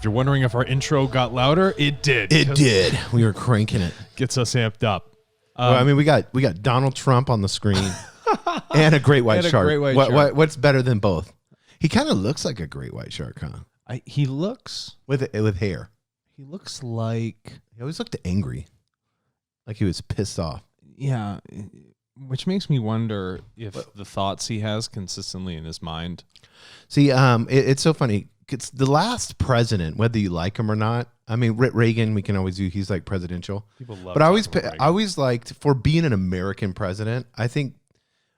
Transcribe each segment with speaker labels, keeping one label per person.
Speaker 1: If you're wondering if our intro got louder, it did.
Speaker 2: It did. We were cranking it.
Speaker 1: Gets us amped up.
Speaker 2: Well, I mean, we got Donald Trump on the screen and a great white shark. What's better than both? He kind of looks like a great white shark, huh?
Speaker 1: He looks
Speaker 2: with hair.
Speaker 1: He looks like
Speaker 2: he always looked angry, like he was pissed off.
Speaker 1: Yeah, which makes me wonder if the thoughts he has consistently in his mind.
Speaker 2: See, it's so funny. It's the last president, whether you like him or not. I mean, Reagan, we can always do. He's like presidential.
Speaker 1: People love.
Speaker 2: But I always liked, for being an American president, I think,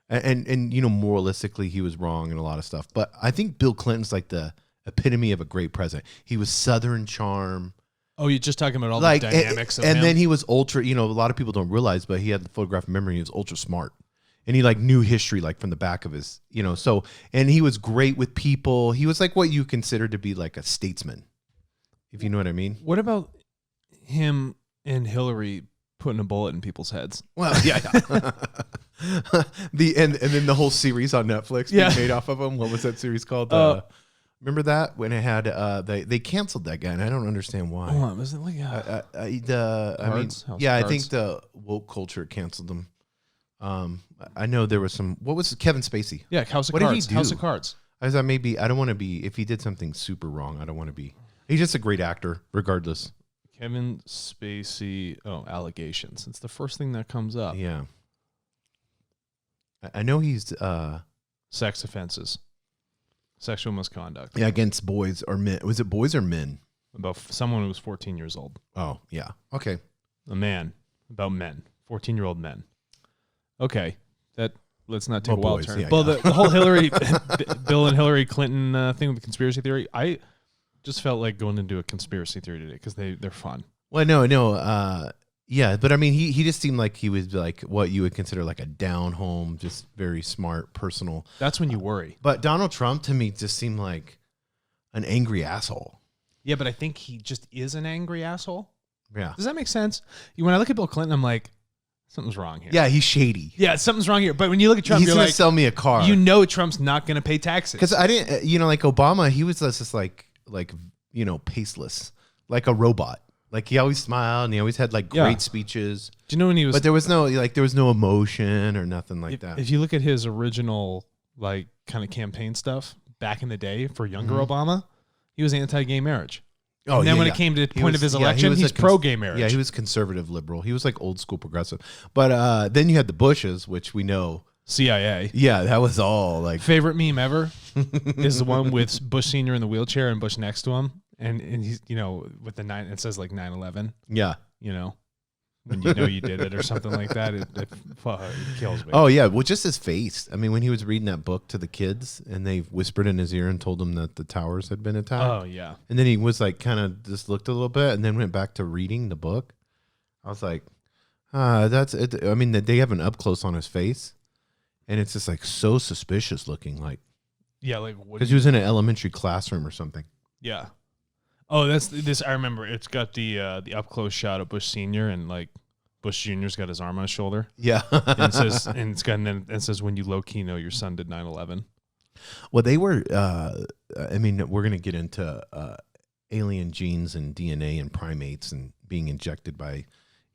Speaker 2: and you know, moralistically, he was wrong in a lot of stuff. But I think Bill Clinton's like the epitome of a great president. He was Southern charm.
Speaker 1: Oh, you're just talking about all the dynamics of him?
Speaker 2: And then he was ultra, you know, a lot of people don't realize, but he had the photographic memory. He was ultra smart. And he like knew history like from the back of his, you know, so, and he was great with people. He was like what you consider to be like a statesman, if you know what I mean.
Speaker 1: What about him and Hillary putting a bullet in people's heads?
Speaker 2: Well, yeah. and then the whole series on Netflix being made off of him. What was that series called? Remember that when it had they canceled that guy, and I don't understand why.
Speaker 1: Hold on, was it like
Speaker 2: I think the woke culture canceled them. I know there was some. What was Kevin Spacey?
Speaker 1: Yeah, House of Cards. What did he do? House of Cards.
Speaker 2: I thought maybe I don't want to be. If he did something super wrong, I don't want to be. He's just a great actor, regardless.
Speaker 1: Kevin Spacey. Oh, allegations. It's the first thing that comes up.
Speaker 2: Yeah. I know he's
Speaker 1: sex offenses, sexual misconduct.
Speaker 2: Yeah, against boys or men. Was it boys or men?
Speaker 1: About someone who was 14 years old.
Speaker 2: Oh yeah. Okay.
Speaker 1: A man about men. 14-year-old men. Okay, let's not take a wild turn. Well, the whole Bill and Hillary Clinton thing with the conspiracy theory, I just felt like going into a conspiracy theory today because they're fun.
Speaker 2: Well, no, yeah, but I mean, he just seemed like he was like what you would consider like a down home, just very smart, personal.
Speaker 1: That's when you worry.
Speaker 2: But Donald Trump to me just seemed like an angry asshole.
Speaker 1: Yeah, but I think he just is an angry asshole.
Speaker 2: Yeah,
Speaker 1: does that make sense? When I look at Bill Clinton, I'm like, something's wrong here.
Speaker 2: Yeah, he's shady.
Speaker 1: Yeah, something's wrong here. But when you look at Trump,
Speaker 2: he's
Speaker 1: you're
Speaker 2: gonna
Speaker 1: like,
Speaker 2: sell me a car.
Speaker 1: You know, Trump's not going to pay taxes.
Speaker 2: Because I didn't, you know, like Obama, he was just like you know, paceless, like a robot. Like he always smiled and he always had like great speeches.
Speaker 1: Do you know when he was?
Speaker 2: But there was no emotion or nothing like that.
Speaker 1: If you look at his original like kind of campaign stuff back in the day for younger Obama, he was anti-gay marriage. Oh, and then when it came to the point of his election, he's pro-gay marriage.
Speaker 2: Yeah, he was conservative liberal. He was like old school progressive. But then you had the Bushes, which we know.
Speaker 1: CIA.
Speaker 2: Yeah, that was all like.
Speaker 1: Favorite meme ever is the one with Bush Sr. in the wheelchair and Bush next to him. And he's, you know, with the 9, it says like 9/11.
Speaker 2: Yeah.
Speaker 1: You know, when you know you did it or something like that, it kills me.
Speaker 2: Oh, yeah. Well, just his face. I mean, when he was reading that book to the kids and they whispered in his ear and told him that the towers had been attacked.
Speaker 1: Oh, yeah.
Speaker 2: And then he was like, kind of just looked a little bit and then went back to reading the book. I was like, that's it. I mean, they have an up close on his face and it's just like so suspicious looking. Like,
Speaker 1: yeah, like,
Speaker 2: because he was in an elementary classroom or something.
Speaker 1: Yeah. Oh, that's this. I remember. It's got the up close shot of Bush Sr. and like Bush Jr.'s got his arm on his shoulder.
Speaker 2: Yeah,
Speaker 1: and it says when you low key know your son did 9/11.
Speaker 2: Well, they were. I mean, we're gonna get into alien genes and DNA and primates and being injected by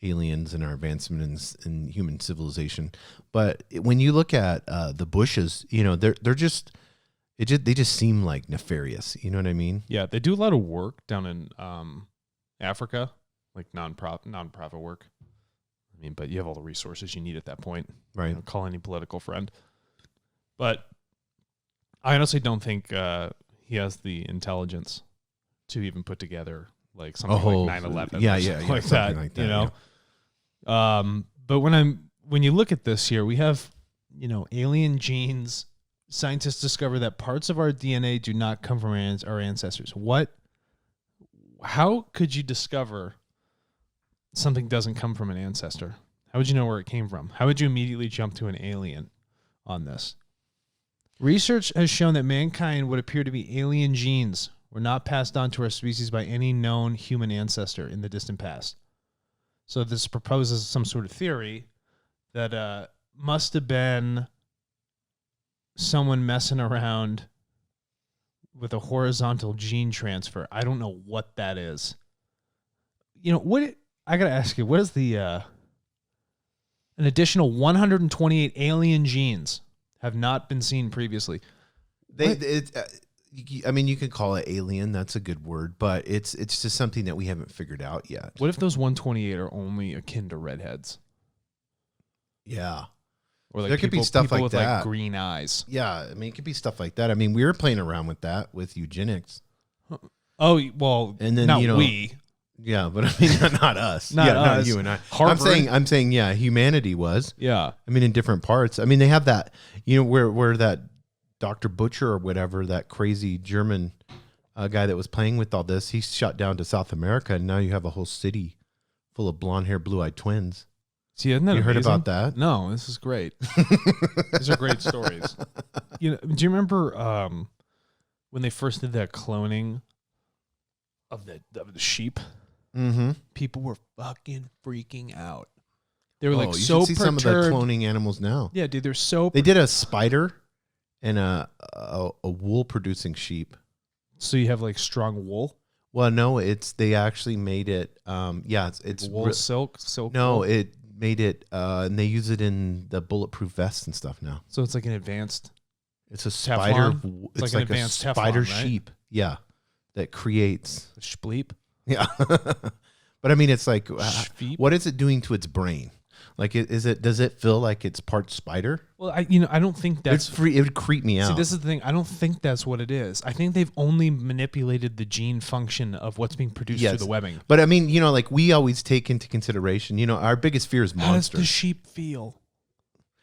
Speaker 2: aliens and our advancement in human civilization. But when you look at the Bushes, you know, they're just. They just seem like nefarious. You know what I mean?
Speaker 1: Yeah, they do a lot of work down in Africa, like nonprofit work. I mean, but you have all the resources you need at that point.
Speaker 2: Right.
Speaker 1: You know, call any political friend. But I honestly don't think he has the intelligence to even put together like something like 9/11.
Speaker 2: Yeah,
Speaker 1: like that. You know. Yeah. But when you look at this here, we have, you know, alien genes. Scientists discover that parts of our DNA do not come from our ancestors. How could you discover something doesn't come from an ancestor? How would you know where it came from? How would you immediately jump to an alien on this? Research has shown that mankind would appear to be alien genes were not passed on to our species by any known human ancestor in the distant past. So this proposes some sort of theory that must have been someone messing around with a horizontal gene transfer. I don't know what that is. You know, I got to ask you, what is the an additional 128 alien genes have not been seen previously?
Speaker 2: I mean, you can call it alien. That's a good word, but it's just something that we haven't figured out yet.
Speaker 1: What if those 128 are only akin to redheads?
Speaker 2: Yeah.
Speaker 1: Or like
Speaker 2: there could be stuff like
Speaker 1: with
Speaker 2: that.
Speaker 1: Like green eyes.
Speaker 2: Yeah, I mean, it could be stuff like that. I mean, we were playing around with that with eugenics.
Speaker 1: Oh, well,
Speaker 2: and then,
Speaker 1: not
Speaker 2: you know,
Speaker 1: we.
Speaker 2: Yeah, but I mean, not us.
Speaker 1: Not us.
Speaker 2: Not you and I.
Speaker 1: Harvard.
Speaker 2: I'm saying, yeah, humanity was.
Speaker 1: Yeah.
Speaker 2: I mean, in different parts. I mean, they have that, you know, where that Dr. Butcher or whatever, that crazy German guy that was playing with all this, he's shot down to South America, and now you have a whole city full of blonde hair, blue-eyed twins.
Speaker 1: See, isn't that
Speaker 2: you
Speaker 1: amazing?
Speaker 2: heard about that?
Speaker 1: No, this is great. These are great stories. You know, do you remember when they first did that cloning of the sheep?
Speaker 2: Mm-hmm.
Speaker 1: People were fucking freaking out. They were
Speaker 2: you
Speaker 1: so
Speaker 2: should see
Speaker 1: perturbed.
Speaker 2: some of the cloning animals now.
Speaker 1: Yeah, dude, they're so.
Speaker 2: They did a spider and a wool producing sheep.
Speaker 1: So you have like strong wool.
Speaker 2: Well, no, they actually made it. It's
Speaker 1: wool, silk.
Speaker 2: No,
Speaker 1: wool.
Speaker 2: it made it, and they use it in the bulletproof vests and stuff now.
Speaker 1: So it's like an advanced.
Speaker 2: It's a spider.
Speaker 1: Teflon?
Speaker 2: It's
Speaker 1: like
Speaker 2: like
Speaker 1: an advanced
Speaker 2: spider
Speaker 1: Teflon, right?
Speaker 2: sheep. Yeah, that creates
Speaker 1: Spleep.
Speaker 2: Yeah, but I mean, it's like,
Speaker 1: Sheep?
Speaker 2: what is it doing to its brain? Like, does it feel like it's part spider?
Speaker 1: Well, I don't think that's
Speaker 2: free. It would creep me out.
Speaker 1: See, this is the thing. I don't think that's what it is. I think they've only manipulated the gene function of what's being produced through the webbing.
Speaker 2: But I mean, you know, like we always take into consideration, you know, our biggest fear is monsters.
Speaker 1: How does the sheep feel?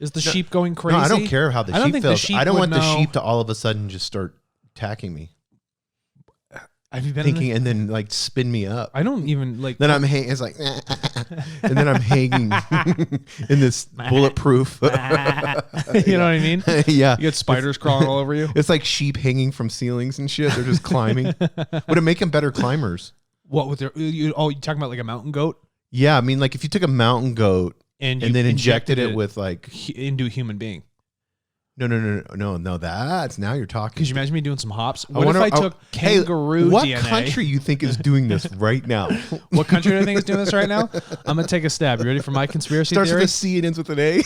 Speaker 1: Is the sheep going crazy?
Speaker 2: No, I don't care how the sheep
Speaker 1: think
Speaker 2: feels.
Speaker 1: the sheep
Speaker 2: I don't want
Speaker 1: would
Speaker 2: the
Speaker 1: know.
Speaker 2: sheep to all of a sudden just start attacking me.
Speaker 1: Have you been
Speaker 2: thinking and then like spin me up?
Speaker 1: I don't even like.
Speaker 2: Then I'm hanging. It's like, and then I'm hanging in this bulletproof.
Speaker 1: You know what I mean?
Speaker 2: Yeah,
Speaker 1: you get spiders crawling all over you.
Speaker 2: It's like sheep hanging from ceilings and shit. They're just climbing. Would it make them better climbers?
Speaker 1: What with their? You talking about like a mountain goat?
Speaker 2: Yeah, I mean, like if you took a mountain goat
Speaker 1: and
Speaker 2: then injected it with like
Speaker 1: into a human being.
Speaker 2: No. That's now you're talking.
Speaker 1: Could you imagine me doing some hops? What if I took kangaroo
Speaker 2: what
Speaker 1: DNA?
Speaker 2: What country you think is doing this right now?
Speaker 1: What country do I think is doing this right now? I'm gonna take a stab. You ready for my conspiracy
Speaker 2: theory?
Speaker 1: Starts
Speaker 2: with a C and ends with an A.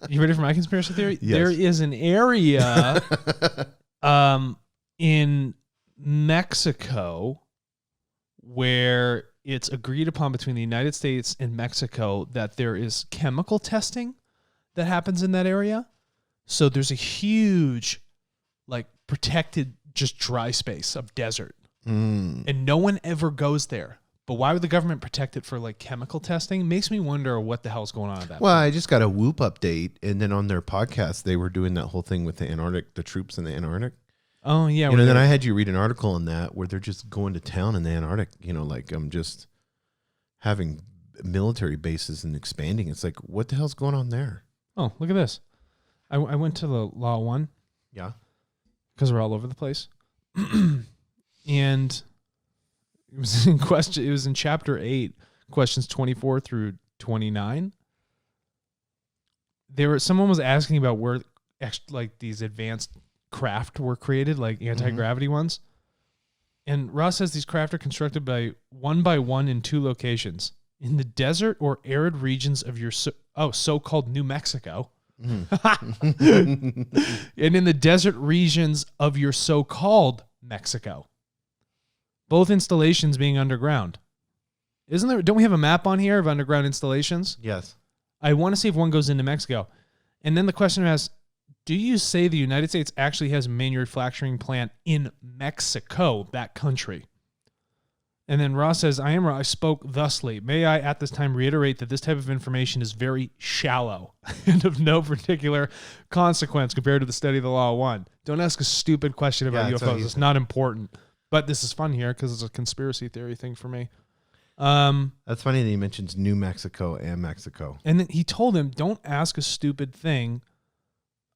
Speaker 1: You ready for my conspiracy theory?
Speaker 2: Yes.
Speaker 1: There is an area in Mexico where it's agreed upon between the United States and Mexico that there is chemical testing that happens in that area. So there's a huge, like, protected just dry space of desert. And no one ever goes there. But why would the government protect it for, like, chemical testing? Makes me wonder what the hell's going on at that
Speaker 2: Well,
Speaker 1: point.
Speaker 2: I just got a Whoop update, and then on their podcast, they were doing that whole thing with the Antarctic, the troops in the Antarctic.
Speaker 1: Oh, yeah.
Speaker 2: You know, then I had you read an article on that where they're just going to town in the Antarctic, you know, like just having military bases and expanding. It's like, what the hell's going on there?
Speaker 1: Oh, look at this. I went to the Law 1.
Speaker 2: Yeah.
Speaker 1: Because we're all over the place. And it was in question. It was in chapter 8, questions 24 through 29. Someone was asking about where like these advanced craft were created, like anti-gravity ones. And Ross says these craft are constructed by one in 2 locations. In the desert or arid regions of your so-called New Mexico. And in the desert regions of your so-called Mexico. Both installations being underground. Don't we have a map on here of underground installations?
Speaker 2: Yes.
Speaker 1: I want to see if one goes into Mexico. And then the question asks, do you say the United States actually has a manufacturing plant in Mexico, that country? And then Ross says, I spoke thusly. May I at this time reiterate that this type of information is very shallow and of no particular consequence compared to the study of the Law 1. Don't ask a stupid question about UFOs. It's not important. But this is fun here because it's a conspiracy theory thing for me.
Speaker 2: That's funny that he mentions New Mexico and Mexico.
Speaker 1: And then he told him, don't ask a stupid thing.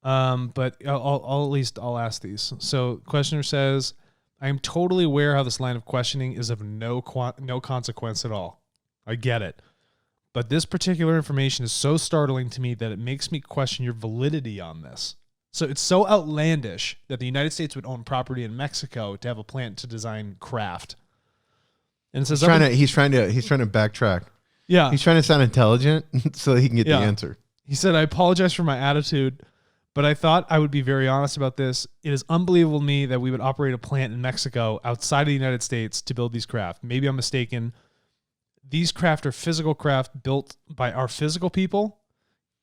Speaker 1: But I'll ask these. So questioner says, I am totally aware how this line of questioning is of no consequence at all. I get it. But this particular information is so startling to me that it makes me question your validity on this. So it's so outlandish that the United States would own property in Mexico to have a plant to design craft. And it says
Speaker 2: he's trying to backtrack.
Speaker 1: Yeah.
Speaker 2: He's trying to sound intelligent so he can get the answer.
Speaker 1: He said, I apologize for my attitude, but I thought I would be very honest about this. It is unbelievable to me that we would operate a plant in Mexico outside of the United States to build these craft. Maybe I'm mistaken. These craft are physical craft built by our physical people.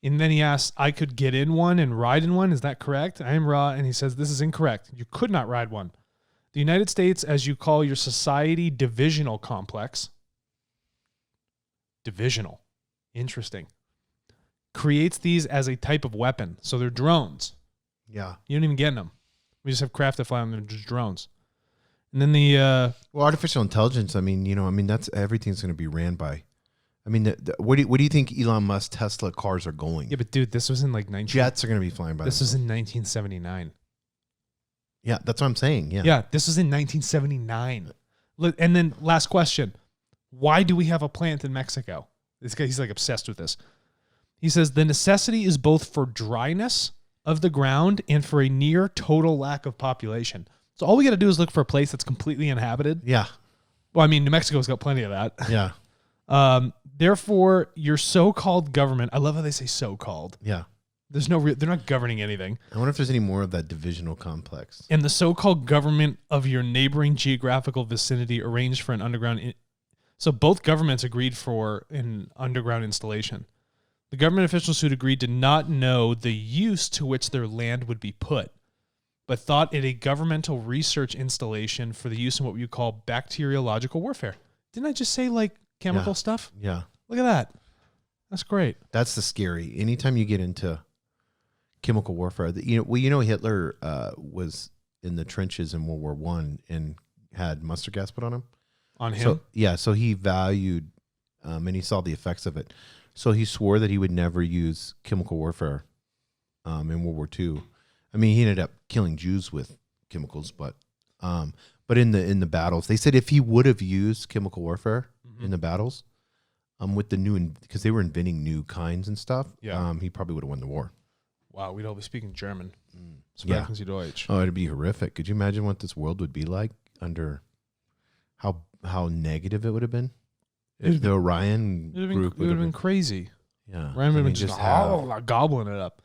Speaker 1: And then he asks, I could get in one and ride in one. Is that correct? I am Ra. And he says, this is incorrect. You could not ride one. The United States, as you call your society, divisional complex. Divisional. Interesting. Creates these as a type of weapon. So they're drones.
Speaker 2: Yeah.
Speaker 1: You don't even get in them. We just have craft that fly on them. They're just drones. And then the...
Speaker 2: well, artificial intelligence, that's everything's going to be ran by... where do you think Elon Musk Tesla cars are going?
Speaker 1: Yeah, but dude, this was in like
Speaker 2: jets are going to be flying by.
Speaker 1: This was in 1979.
Speaker 2: Yeah, that's what I'm saying. Yeah.
Speaker 1: Yeah, this was in 1979. And then last question. Why do we have a plant in Mexico? This guy, he's like obsessed with this. He says the necessity is both for dryness of the ground and for a near total lack of population. So all we got to do is look for a place that's completely inhabited.
Speaker 2: Yeah.
Speaker 1: Well, New Mexico's got plenty of that.
Speaker 2: Yeah.
Speaker 1: Therefore, your so-called government, I love how they say so-called.
Speaker 2: Yeah.
Speaker 1: They're not governing anything.
Speaker 2: I wonder if there's any more of that divisional complex.
Speaker 1: And the so-called government of your neighboring geographical vicinity arranged for an underground. So both governments agreed for an underground installation. The government officials who'd agreed did not know the use to which their land would be put, but thought it a governmental research installation for the use in what we would call bacteriological warfare. Didn't I just say chemical stuff?
Speaker 2: Yeah.
Speaker 1: Look at that. That's great.
Speaker 2: That's the scary. Anytime you get into chemical warfare, Hitler was in the trenches in World War I and had mustard gas put on him.
Speaker 1: On him?
Speaker 2: So he valued and he saw the effects of it. So he swore that he would never use chemical warfare in World War II. He ended up killing Jews with chemicals, but in the battles, they said if he would have used chemical warfare in the battles, with the new, because they were inventing new kinds and stuff, he probably would have won the war.
Speaker 1: Wow, we'd all be speaking German.
Speaker 2: Yeah.
Speaker 1: Sie Deutsch.
Speaker 2: Oh, it'd be horrific. Could you imagine what this world would be like under how negative it would have been? If the Orion group
Speaker 1: would have been crazy.
Speaker 2: Yeah.
Speaker 1: Orion would have been just gobbling it up.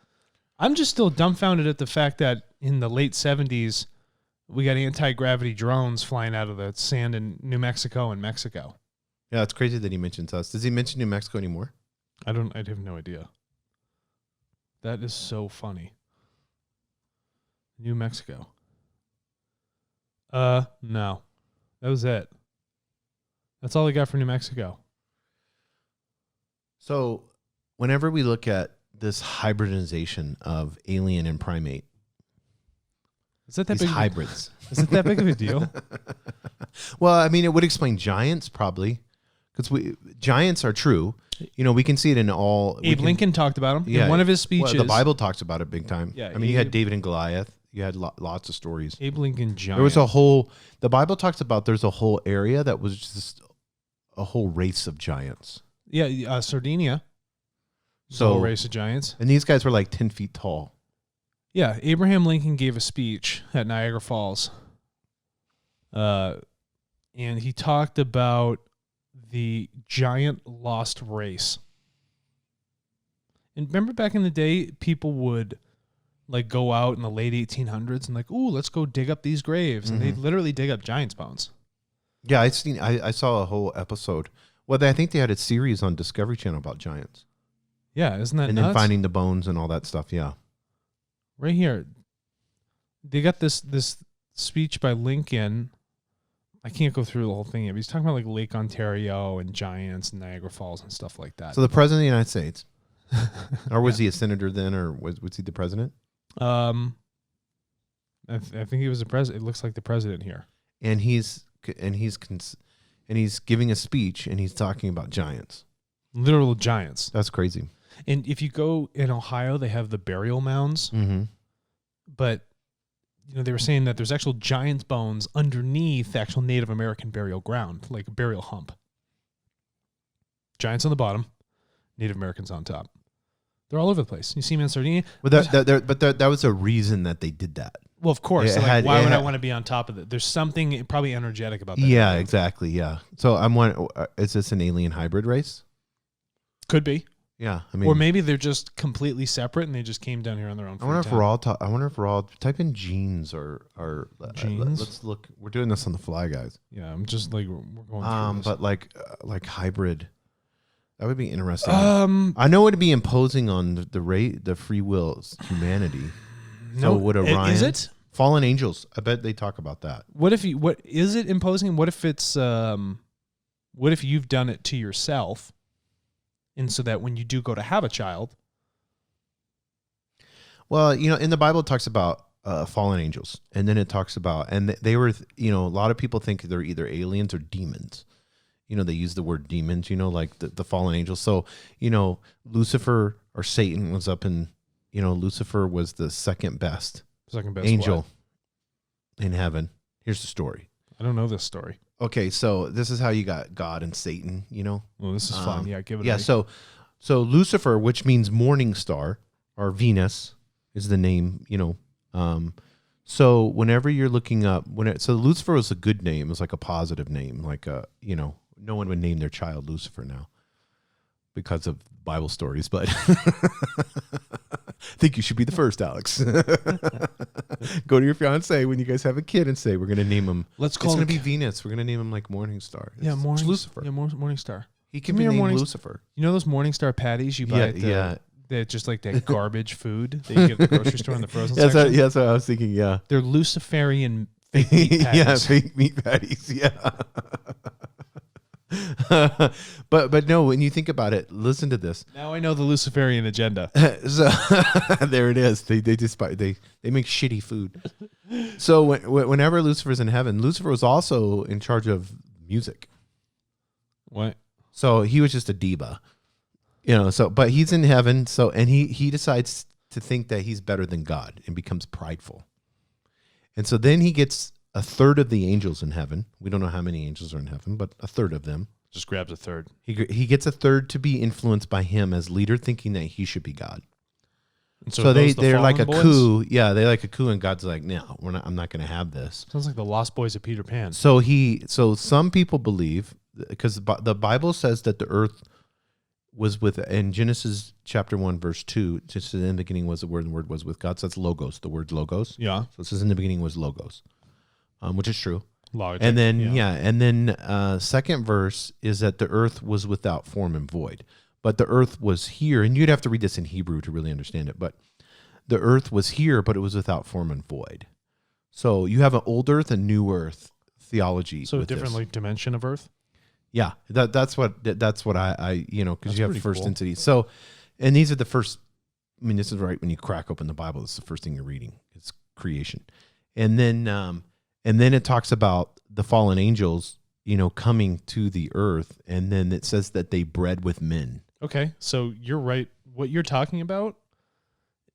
Speaker 1: I'm just still dumbfounded at the fact that in the late 70s, we got anti-gravity drones flying out of the sand in New Mexico and Mexico.
Speaker 2: Yeah, it's crazy that he mentions us. Does he mention New Mexico anymore?
Speaker 1: I have no idea. That is so funny. New Mexico. No. That was it. That's all I got for New Mexico.
Speaker 2: So whenever we look at this hybridization of alien and primate,
Speaker 1: is that
Speaker 2: these
Speaker 1: big
Speaker 2: hybrids?
Speaker 1: Is it that big of a deal?
Speaker 2: Well, it would explain giants probably, because giants are true. We can see it in all.
Speaker 1: Abe Lincoln talked about them in one of his speeches.
Speaker 2: Well, the Bible talks about it big time.
Speaker 1: Yeah,
Speaker 2: you had David and Goliath. You had lots of stories.
Speaker 1: Abe Lincoln giant.
Speaker 2: There was the Bible talks about there's a whole area that was just a whole race of giants.
Speaker 1: Yeah, Sardinia.
Speaker 2: So
Speaker 1: a whole race of giants.
Speaker 2: And these guys were like 10 feet tall.
Speaker 1: Yeah, Abraham Lincoln gave a speech at Niagara Falls. And he talked about the giant lost race. And remember back in the day, people would go out in the late 1800s and ooh, let's go dig up these graves. And they'd literally dig up giants' bones.
Speaker 2: Yeah, I saw a whole episode. Well, I think they had a series on Discovery Channel about giants.
Speaker 1: Yeah, isn't that
Speaker 2: and
Speaker 1: nuts?
Speaker 2: Then finding the bones and all that stuff, yeah.
Speaker 1: Right here. They got this speech by Lincoln. I can't go through the whole thing yet, but he's talking about Lake Ontario and giants and Niagara Falls and stuff like that.
Speaker 2: So the president of the United States, or was he a senator then, or was he the president?
Speaker 1: I think he was the president. It looks like the president here.
Speaker 2: And he's giving a speech and he's talking about giants.
Speaker 1: Literal giants.
Speaker 2: That's crazy.
Speaker 1: And if you go in Ohio, they have the burial mounds.
Speaker 2: Mm-hmm.
Speaker 1: But they were saying that there's actual giants' bones underneath the actual Native American burial ground, like a burial hump. Giants on the bottom, Native Americans on top. They're all over the place. You see them in Sardinia.
Speaker 2: Well, that was a reason that they did that.
Speaker 1: Well, of course.
Speaker 2: It
Speaker 1: Like,
Speaker 2: had-
Speaker 1: why
Speaker 2: it
Speaker 1: would I
Speaker 2: had-
Speaker 1: want to be on top of it? There's something probably energetic about that.
Speaker 2: Yeah,
Speaker 1: area.
Speaker 2: exactly. Yeah. So I'm wondering, is this an alien hybrid race?
Speaker 1: Could be.
Speaker 2: Yeah. I mean,
Speaker 1: Or maybe they're just completely separate and they just came down here on their own.
Speaker 2: I wonder if we're all. I wonder if we're all type in genes or
Speaker 1: Genes?
Speaker 2: let's look. We're doing this on the fly, guys.
Speaker 1: Yeah, I'm just like we're going through this.
Speaker 2: But like hybrid, that would be interesting.
Speaker 1: Um,
Speaker 2: I know it'd be imposing on the free will humanity.
Speaker 1: no,
Speaker 2: So would Orion?
Speaker 1: is it?
Speaker 2: Fallen angels? I bet they talk about that.
Speaker 1: What is it imposing? What if it's what if you've done it to yourself, and so that when you do go to have a child,
Speaker 2: Well, in the Bible it talks about fallen angels, and then it talks about, and they were, a lot of people think they're either aliens or demons. They use the word demons, like the fallen angels. So, Lucifer or Satan was up in, Lucifer was the second best angel in heaven. Here's the story.
Speaker 1: I don't know this story.
Speaker 2: Okay, so this is how you got God and Satan,
Speaker 1: Well, this is fun. Yeah, give it.
Speaker 2: Yeah, so Lucifer, which means morning star, or Venus is the name, so whenever you're looking up, so Lucifer was a good name. It was like a positive name, like no one would name their child Lucifer now because of Bible stories, but I think you should be the first, Alex. Go to your fiance when you guys have a kid and say, we're going to name him.
Speaker 1: Let's
Speaker 2: It's
Speaker 1: call
Speaker 2: going
Speaker 1: it
Speaker 2: to be Venus. We're going to name him like Morning Star.
Speaker 1: Yeah,
Speaker 2: It's Lucifer.
Speaker 1: Yeah, Morning Star.
Speaker 2: He can
Speaker 1: Give
Speaker 2: be
Speaker 1: me your
Speaker 2: named
Speaker 1: Morning-
Speaker 2: Lucifer.
Speaker 1: You know those Morning Star patties you buy
Speaker 2: Yeah,
Speaker 1: at the,
Speaker 2: yeah.
Speaker 1: They're just like that garbage food that you get at the grocery store in the frozen
Speaker 2: That's
Speaker 1: section.
Speaker 2: that's what I was thinking, yeah.
Speaker 1: They're Luciferian fake meat patties.
Speaker 2: Yeah, fake meat patties, yeah. but no, when you think about it, listen to this.
Speaker 1: Now I know the Luciferian agenda.
Speaker 2: So there it is. They make shitty food. So whenever Lucifer's in heaven, Lucifer was also in charge of music.
Speaker 1: What?
Speaker 2: So he was just a diva, but he's in heaven. So, and he decides to think that he's better than God and becomes prideful. And so then he gets a third of the angels in heaven. We don't know how many angels are in heaven, but a third of them.
Speaker 1: Just grabs a third.
Speaker 2: He gets a third to be influenced by him as leader, thinking that he should be God.
Speaker 1: And
Speaker 2: So
Speaker 1: they're
Speaker 2: they're like a
Speaker 1: boys?
Speaker 2: coup. Yeah, they like a coup, and God's like, no, I'm not going to have this.
Speaker 1: Sounds like the Lost Boys of Peter Pan.
Speaker 2: So some people believe, because the Bible says that the earth was in Genesis chapter 1, verse 2, just in the beginning was the word, and the word was with God. So that's logos, the word logos.
Speaker 1: Yeah.
Speaker 2: So it says in the beginning was logos, which is true.
Speaker 1: Logic.
Speaker 2: And then second verse is that the earth was without form and void. But the earth was here, and you'd have to read this in Hebrew to really understand it, but the earth was here, but it was without form and void. So you have an old earth and new earth theology.
Speaker 1: So a
Speaker 2: with
Speaker 1: different
Speaker 2: this.
Speaker 1: like dimension of Earth.
Speaker 2: Yeah, that's what I because
Speaker 1: That's
Speaker 2: you have
Speaker 1: pretty
Speaker 2: first
Speaker 1: cool.
Speaker 2: entity. So, and these are the first. I mean, this is right when you crack open the Bible. This is the first thing you're reading. It's creation, and then it talks about the fallen angels, coming to the earth, and then it says that they bred with men.
Speaker 1: Okay, so you're right. What you're talking about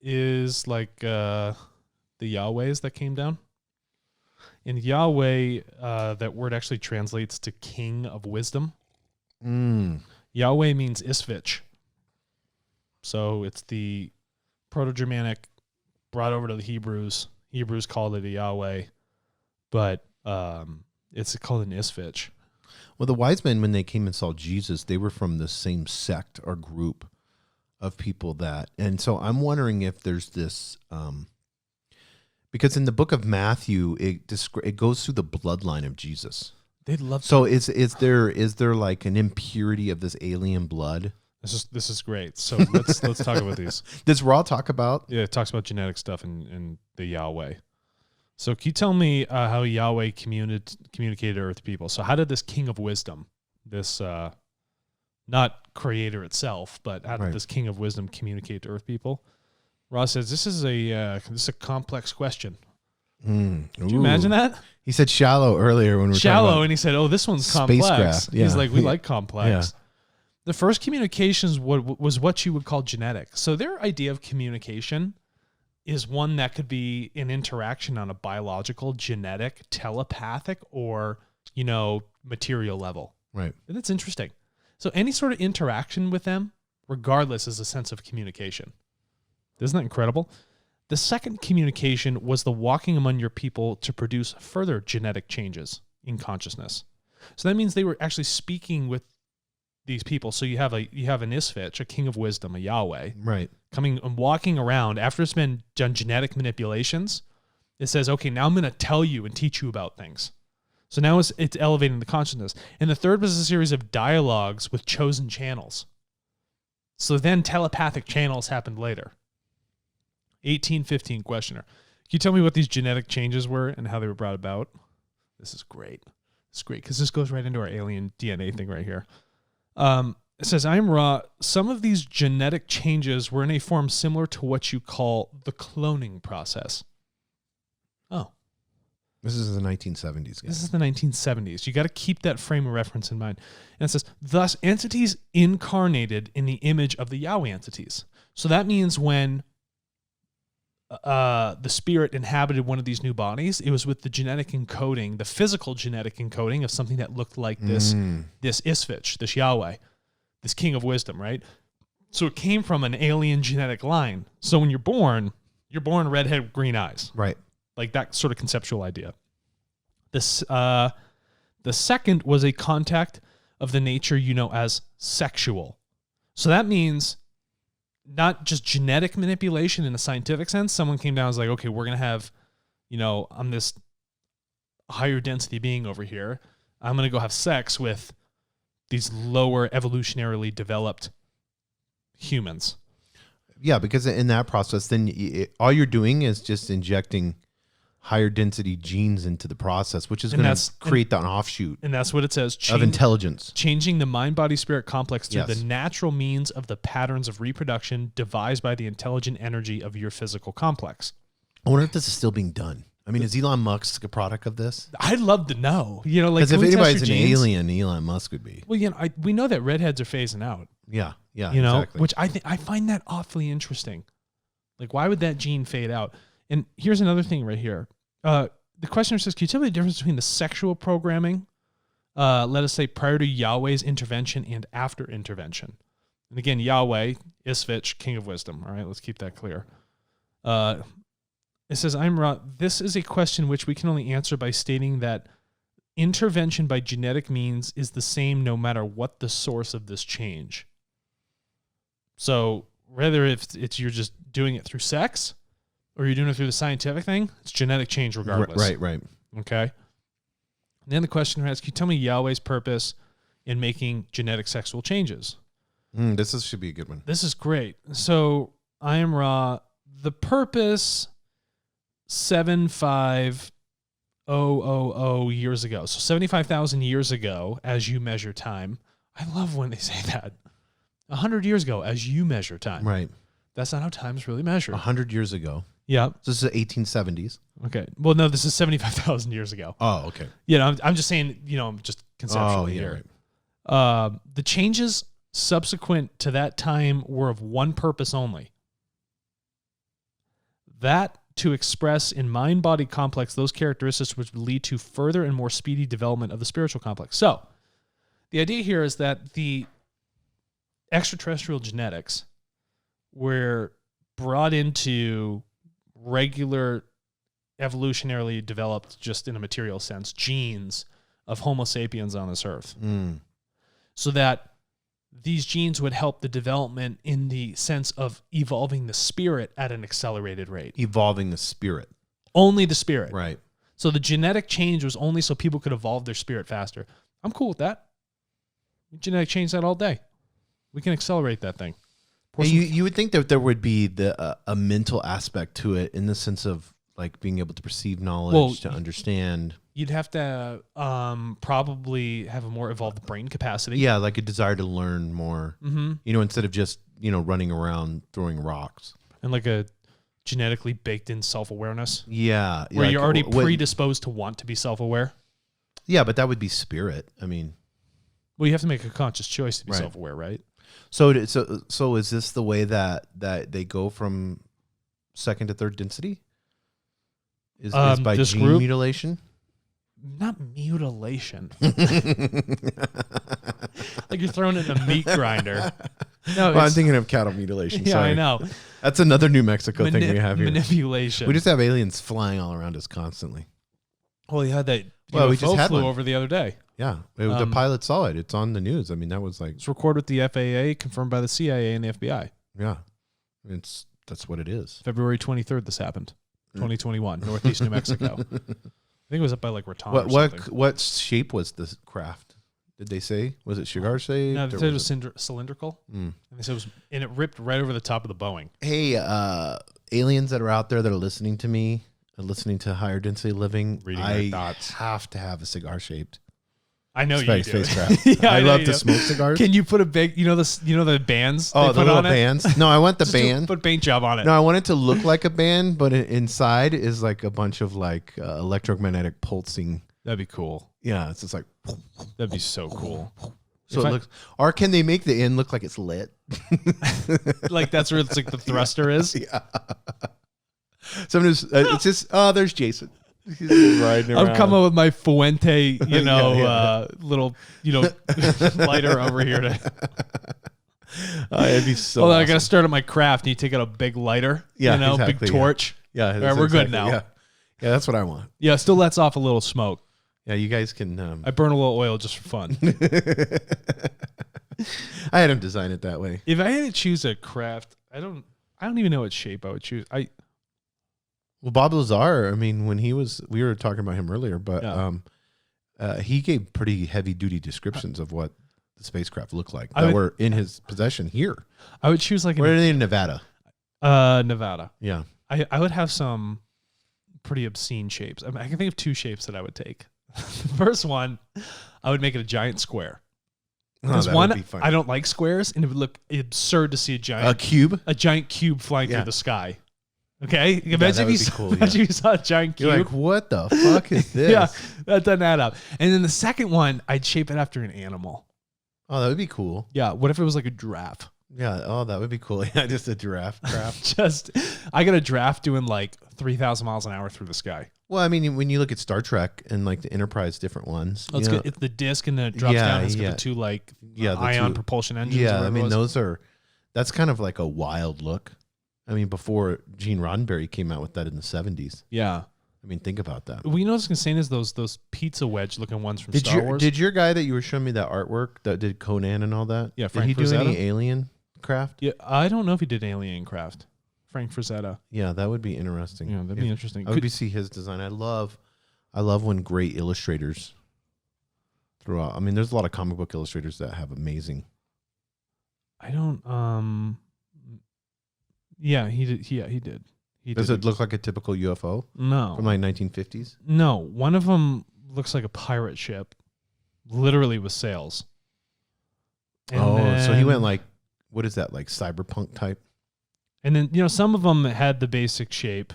Speaker 1: is like the Yahwehs that came down. In Yahweh, that word actually translates to King of Wisdom. Yahweh means Isvich. So it's the Proto-Germanic brought over to the Hebrews. Hebrews called it a Yahweh, but it's called an Isvich.
Speaker 2: Well, the wise men, when they came and saw Jesus, they were from the same sect or group of people and so I'm wondering if there's this, because in the book of Matthew, it goes through the bloodline of Jesus.
Speaker 1: They'd love to.
Speaker 2: So is there like an impurity of this alien blood?
Speaker 1: This is great. So let's talk about these.
Speaker 2: Does Raw talk about?
Speaker 1: Yeah, it talks about genetic stuff in the Yahweh. So can you tell me how Yahweh communicated to Earth people? So how did this King of Wisdom, this not creator itself, but how did this King of Wisdom communicate to Earth people? Ross says this is a complex question. Could you imagine that?
Speaker 2: He said shallow earlier when we were
Speaker 1: Shallow,
Speaker 2: talking
Speaker 1: and he said, "Oh, this one's
Speaker 2: spacecraft,
Speaker 1: complex."
Speaker 2: yeah.
Speaker 1: He's like, "We like complex."
Speaker 2: Yeah.
Speaker 1: The first communications was what you would call genetic. So their idea of communication is one that could be an interaction on a biological, genetic, telepathic, or material level.
Speaker 2: Right.
Speaker 1: And that's interesting. So any sort of interaction with them regardless, is a sense of communication. Isn't that incredible? The second communication was the walking among your people to produce further genetic changes in consciousness. So that means they were actually speaking with these people. So you have an Isfitch, a king of wisdom, a Yahweh,
Speaker 2: Right.
Speaker 1: coming and walking around after it's been done genetic manipulations. It says, okay, now I'm going to tell you and teach you about things. So now it's elevating the consciousness. And the third was a series of dialogues with chosen channels. So then telepathic channels happened later. 1815 questioner. Can you tell me what these genetic changes were and how they were brought about? This is great. It's great because this goes right into our alien DNA thing right here. It says, I am Ra. Some of these genetic changes were in a form similar to what you call the cloning process. Oh.
Speaker 2: This is the 1970s. Guys.
Speaker 1: This is the 1970s. You got to keep that frame of reference in mind. And it says, thus entities incarnated in the image of the Yahweh entities. So that means when the spirit inhabited one of these new bodies, it was with the genetic encoding, the physical genetic encoding of something that looked like this Isfitch, this Yahweh, this king of wisdom, right? So it came from an alien genetic line. So when you're born redhead, green eyes.
Speaker 2: Right.
Speaker 1: Like that sort of conceptual idea. This, the second was a contact of the nature you know as sexual. So that means not just genetic manipulation in a scientific sense. Someone came down and was like, okay, we're going to have, I'm this higher density being over here. I'm going to go have sex with these lower evolutionarily developed humans.
Speaker 2: Yeah, because in that process, then all you're doing is just injecting higher density genes into the process, which is going to create that offshoot.
Speaker 1: And that's what it says.
Speaker 2: Of intelligence.
Speaker 1: Changing the mind-body-spirit complex through
Speaker 2: Yes.
Speaker 1: the natural means of the patterns of reproduction devised by the intelligent energy of your physical complex.
Speaker 2: I wonder if this is still being done. I mean, is Elon Musk a product of this?
Speaker 1: I'd love to know. Like,
Speaker 2: because if
Speaker 1: can we test
Speaker 2: anybody's an
Speaker 1: your genes?
Speaker 2: alien, Elon Musk would be.
Speaker 1: Well, we know that redheads are phasing out.
Speaker 2: Yeah, exactly.
Speaker 1: Which I find that awfully interesting. Like, why would that gene fade out? And here's another thing right here. The questioner says, can you tell me the difference between the sexual programming, let us say prior to Yahweh's intervention and after intervention? And again, Yahweh, Isfitch, king of wisdom. All right, let's keep that clear. It says, this is a question which we can only answer by stating that intervention by genetic means is the same no matter what the source of this change. So whether if it's you're just doing it through sex or you're doing it through the scientific thing, it's genetic change regardless.
Speaker 2: Right.
Speaker 1: Okay. And then the question asks, can you tell me Yahweh's purpose in making genetic sexual changes?
Speaker 2: This should be a good one.
Speaker 1: This is great. So I am Ra. The purpose 75,000 years ago. So 75,000 years ago, as you measure time. I love when they say that. 100 years ago, as you measure time.
Speaker 2: Right.
Speaker 1: That's not how time is really measured.
Speaker 2: 100 years ago.
Speaker 1: Yeah.
Speaker 2: So this is the 1870s.
Speaker 1: Okay. Well, no, this is 75,000 years ago.
Speaker 2: Oh, okay.
Speaker 1: I'm just saying, just conceptually here.
Speaker 2: Right.
Speaker 1: The changes subsequent to that time were of one purpose only. That to express in mind-body complex those characteristics which would lead to further and more speedy development of the spiritual complex. So, the idea here is that the extraterrestrial genetics were brought into regular evolutionarily developed, just in a material sense, genes of Homo Sapiens on this earth. So that these genes would help the development in the sense of evolving the spirit at an accelerated rate.
Speaker 2: Evolving the spirit.
Speaker 1: Only the spirit.
Speaker 2: Right.
Speaker 1: So the genetic change was only so people could evolve their spirit faster. I'm cool with that. We genetic change that all day. We can accelerate that thing.
Speaker 2: Hey, you would think that there would be a mental aspect to it in the sense of like being able to perceive knowledge, to understand.
Speaker 1: You'd have to probably have a more evolved brain capacity.
Speaker 2: Yeah, like a desire to learn more. Instead of just running around throwing rocks.
Speaker 1: And like a genetically baked in self-awareness.
Speaker 2: Yeah,
Speaker 1: where you're already predisposed to want to be self-aware.
Speaker 2: Yeah, but that would be spirit. I mean,
Speaker 1: well, you have to make a conscious choice to be self-aware, right?
Speaker 2: So is this the way that they go from second to third density? Is by gene mutilation?
Speaker 1: Not mutilation. Like you're throwing it in a meat grinder. No,
Speaker 2: Well, I'm thinking of cattle mutilation.
Speaker 1: Yeah,
Speaker 2: Sorry.
Speaker 1: I know.
Speaker 2: That's another New Mexico thing we have here.
Speaker 1: Manipulation.
Speaker 2: We just have aliens flying all around us constantly.
Speaker 1: Well, you had that.
Speaker 2: Well, we
Speaker 1: UFO
Speaker 2: just had
Speaker 1: flew
Speaker 2: one.
Speaker 1: over the other day.
Speaker 2: Yeah, the pilot saw it. It's on the news. I mean, that was like,
Speaker 1: It's recorded with the FAA, confirmed by the CIA and the FBI.
Speaker 2: yeah, that's what it is.
Speaker 1: February 23rd, this happened. 2021, Northeast New Mexico. I think it was up by like Raton or something.
Speaker 2: What shape was the craft? Did they say? Was it cigar shaped?
Speaker 1: No, they said it was cylindrical.
Speaker 2: Mm.
Speaker 1: And they said it was, and it ripped right over the top of the Boeing.
Speaker 2: Hey, aliens that are out there that are listening to me, listening to Higher Density Living,
Speaker 1: Reading
Speaker 2: I
Speaker 1: their thoughts.
Speaker 2: have to have a cigar shaped.
Speaker 1: I know you do.
Speaker 2: Spacecraft.
Speaker 1: Yeah,
Speaker 2: I love
Speaker 1: you
Speaker 2: to
Speaker 1: do.
Speaker 2: smoke cigars.
Speaker 1: Can you put a big, the bands?
Speaker 2: Oh,
Speaker 1: they
Speaker 2: the
Speaker 1: put
Speaker 2: little
Speaker 1: on
Speaker 2: bands. No, I want the
Speaker 1: Just
Speaker 2: band.
Speaker 1: Put paint job on it.
Speaker 2: No, I want it to look like a band, but inside is like a bunch of like electromagnetic pulsing.
Speaker 1: That'd be cool.
Speaker 2: Yeah, it's just like.
Speaker 1: That'd be so cool.
Speaker 2: So it looks. Or can they make the end look like it's lit?
Speaker 1: Like that's where it's like the thruster is.
Speaker 2: Yeah. Sometimes it's just there's Jason. He's riding around.
Speaker 1: I'm coming with my Fuente, little, lighter over here to.
Speaker 2: It'd be so.
Speaker 1: Well,
Speaker 2: awesome.
Speaker 1: I gotta start at my craft, and you take out a big lighter,
Speaker 2: exactly,
Speaker 1: big torch.
Speaker 2: Yeah,
Speaker 1: All right, we're good now.
Speaker 2: Yeah, that's what I want.
Speaker 1: Yeah, still lets off a little smoke.
Speaker 2: Yeah, you guys can.
Speaker 1: I burn a little oil just for fun.
Speaker 2: I had him design it that way.
Speaker 1: If I had to choose a craft, I don't even know what shape I would choose.
Speaker 2: Well, Bob Lazar, I mean, when we were talking about him earlier, but he gave pretty heavy duty descriptions of what the spacecraft looked like that were in his possession here.
Speaker 1: I would choose like
Speaker 2: where are they in Nevada?
Speaker 1: Nevada.
Speaker 2: Yeah,
Speaker 1: I would have some pretty obscene shapes. I can think of two shapes that I would take. The first one, I would make it a giant square. Because one, I don't like squares, and it would look absurd to see a giant cube flying through the sky. Okay, imagine if you saw a giant cube.
Speaker 2: You're like, what the fuck is this?
Speaker 1: Yeah, that doesn't add up. And then the second one, I'd shape it after an animal.
Speaker 2: Oh, that would be cool.
Speaker 1: Yeah, what if it was like a giraffe?
Speaker 2: Yeah, oh, that would be cool. Yeah, just a giraffe craft.
Speaker 1: I got a giraffe doing like 3,000 miles an hour through the sky.
Speaker 2: Well, I mean, when you look at Star Trek and like the Enterprise, different ones.
Speaker 1: It's good. It's the disc and then it drops down. It's got the two like ion propulsion engines.
Speaker 2: Yeah, I mean, that's kind of like a wild look. I mean, before Gene Roddenberry came out with that in the 70s.
Speaker 1: Yeah.
Speaker 2: I mean, think about that.
Speaker 1: We know what's insane is those pizza wedge looking ones from Star Wars.
Speaker 2: Did your guy that you were showing me that artwork that did Conan and all that?
Speaker 1: Yeah, Frank
Speaker 2: Did he
Speaker 1: Frazetta?
Speaker 2: do any alien craft?
Speaker 1: Yeah, I don't know if he did alien craft. Frank Frazetta.
Speaker 2: Yeah, that would be interesting.
Speaker 1: Yeah, that'd be interesting.
Speaker 2: I would see his design. I love when great illustrators throughout. I mean, there's a lot of comic book illustrators that have amazing.
Speaker 1: I don't. Yeah, he did. Yeah, he did.
Speaker 2: Does it look like a typical UFO?
Speaker 1: No.
Speaker 2: From like 1950s?
Speaker 1: No. One of them looks like a pirate ship, literally with sails.
Speaker 2: And so he went like, what is that, like cyberpunk type?
Speaker 1: And then, some of them had the basic shape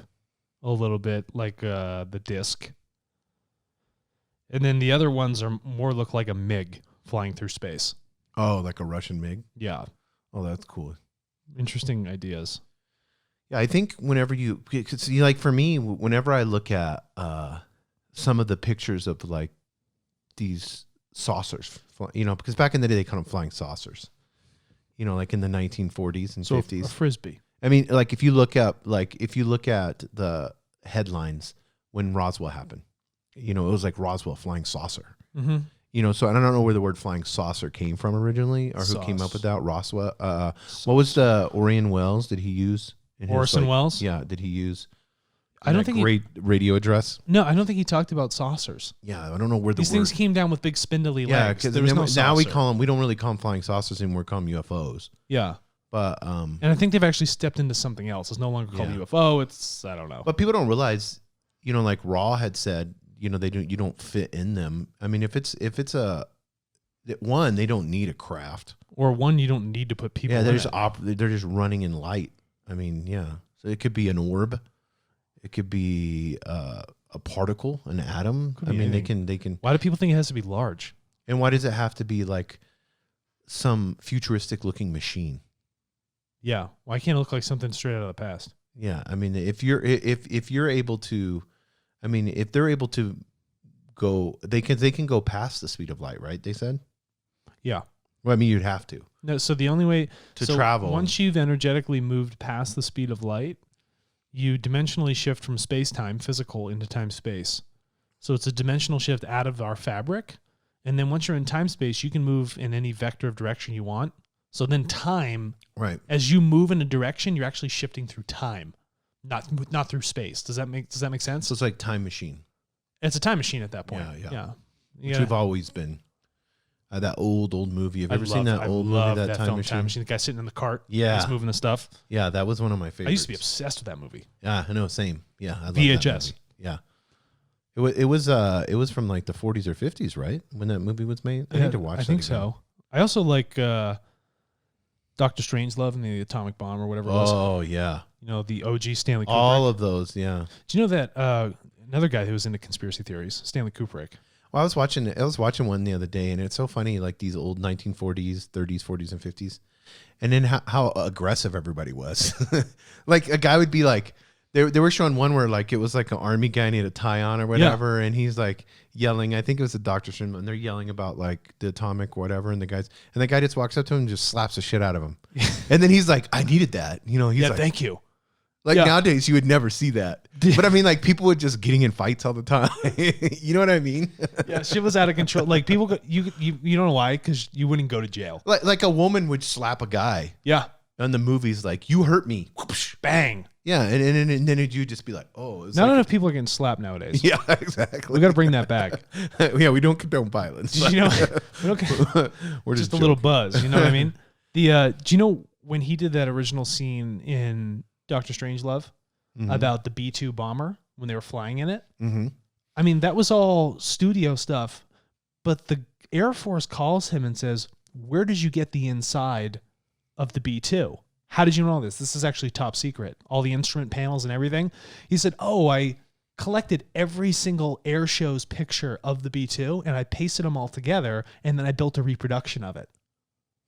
Speaker 1: a little bit, like the disc. And then the other ones are more look like a MiG flying through space.
Speaker 2: Oh, like a Russian MiG?
Speaker 1: Yeah.
Speaker 2: Oh, that's cool.
Speaker 1: Interesting ideas.
Speaker 2: Yeah, I think whenever like for me, whenever I look at some of the pictures of like these saucers, because back in the day they called them flying saucers, like in the 1940s and 50s.
Speaker 1: A frisbee.
Speaker 2: I mean, like if you look at the headlines when Roswell happened, it was like Roswell flying saucer.
Speaker 1: Mm-hmm.
Speaker 2: So I don't know where the word flying saucer came from originally, or who came up with that. Roswell. What was the Orson Welles? Did he use?
Speaker 1: Orson Welles?
Speaker 2: Yeah. Did he use?
Speaker 1: I don't think
Speaker 2: great radio address.
Speaker 1: No, I don't think he talked about saucers.
Speaker 2: Yeah, I don't know where
Speaker 1: these things came down with big spindly legs.
Speaker 2: Because now we don't really call them flying saucers anymore. We call them UFOs.
Speaker 1: Yeah.
Speaker 2: But
Speaker 1: and I think they've actually stepped into something else. It's no longer called UFO. It's I don't know.
Speaker 2: But people don't realize, like Raw had said, you don't fit in them. I mean, if it's one, they don't need a craft,
Speaker 1: or one you don't need to put people.
Speaker 2: Yeah,
Speaker 1: in
Speaker 2: they're just running in light. I mean, yeah. So it could be an orb, it could be a particle, an atom. I mean, anything. They can.
Speaker 1: Why do people think it has to be large?
Speaker 2: And why does it have to be like some futuristic looking machine?
Speaker 1: Yeah, why can't it look like something straight out of the past?
Speaker 2: Yeah, I mean, if you're able to, I mean, if they're able to go, they can go past the speed of light, right? They said.
Speaker 1: Yeah.
Speaker 2: Well, I mean, you'd have to.
Speaker 1: No, so the only way
Speaker 2: to travel.
Speaker 1: Once you've energetically moved past the speed of light, you dimensionally shift from space-time, physical, into time-space. So it's a dimensional shift out of our fabric. And then once you're in time-space, you can move in any vector of direction you want. So then time,
Speaker 2: right?
Speaker 1: As you move in a direction, you're actually shifting through time, not through space. Does that make sense?
Speaker 2: So it's like time machine.
Speaker 1: It's a time machine at that point.
Speaker 2: Yeah. Which we've always been. That old movie. Have you ever seen that old movie, that time machine?
Speaker 1: The guy sitting in the cart.
Speaker 2: Yeah.
Speaker 1: He's moving the stuff.
Speaker 2: Yeah, that was one of my favorites.
Speaker 1: I used to be obsessed with that movie.
Speaker 2: Yeah, I know. Same. Yeah. I love
Speaker 1: VHS.
Speaker 2: That movie. Yeah. It was from like the 40s or 50s, right? When that movie was made. I need to watch that.
Speaker 1: I think so. I also like Dr. Strangelove and the Atomic Bomb or whatever it was.
Speaker 2: Oh, yeah.
Speaker 1: You know, the OG Stanley Kubrick.
Speaker 2: All of those, yeah.
Speaker 1: Do you know that another guy who was into conspiracy theories, Stanley Kubrick?
Speaker 2: Well, I was watching one the other day, and it's so funny, like these old 1940s, 30s, 40s, and 50s, and then how aggressive everybody was. Like a guy would be like, they were showing one where like it was like an army guy and he had a tie on or whatever, and he's like yelling. I think it was a Dr. Strangelove, and they're yelling about like the atomic whatever, and the guy just walks up to him and just slaps the shit out of him, and then he's like, "I needed that," you know. He's like,
Speaker 1: thank you.
Speaker 2: Like nowadays, you would never see that. But I mean, like people were just getting in fights all the time. You know what I mean?
Speaker 1: Yeah, shit was out of control. Like people, you don't know why, because you wouldn't go to jail.
Speaker 2: Like a woman would slap a guy.
Speaker 1: Yeah.
Speaker 2: On the movies, like you hurt me,
Speaker 1: bang.
Speaker 2: Yeah, and then you'd just be like, oh.
Speaker 1: Not enough people are getting slapped nowadays.
Speaker 2: Yeah, exactly.
Speaker 1: We got to bring that back.
Speaker 2: Yeah, we don't condone violence.
Speaker 1: You know, we're just a little buzz. You know what I mean? Do you know when he did that original scene in Dr. Strangelove about the B-2 bomber when they were flying in it?
Speaker 2: Mm-hmm.
Speaker 1: I mean, that was all studio stuff, but the Air Force calls him and says, "Where did you get the inside of the B-2? How did you know this? This is actually top secret. All the instrument panels and everything." He said, "Oh, I collected every single air show's picture of the B-2 and I pasted them all together, and then I built a reproduction of it."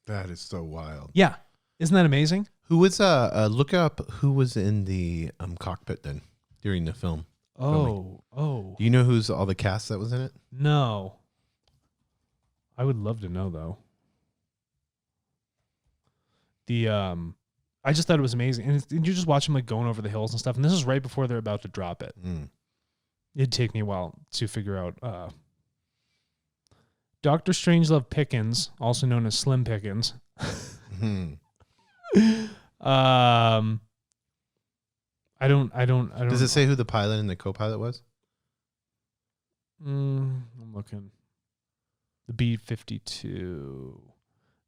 Speaker 2: That is so wild.
Speaker 1: Yeah. Isn't that amazing?
Speaker 2: Who was look up who was in the cockpit then during the film?
Speaker 1: Oh.
Speaker 2: Do you know who's all the cast that was in it?
Speaker 1: No. I would love to know though. I just thought it was amazing, and you just watch them like going over the hills and stuff. And this is right before they're about to drop it. It'd take me a while to figure out. Dr. Strangelove Pickens, also known as Slim Pickens. I don't.
Speaker 2: Does it say who the pilot and the co-pilot was?
Speaker 1: I'm looking. The B-52.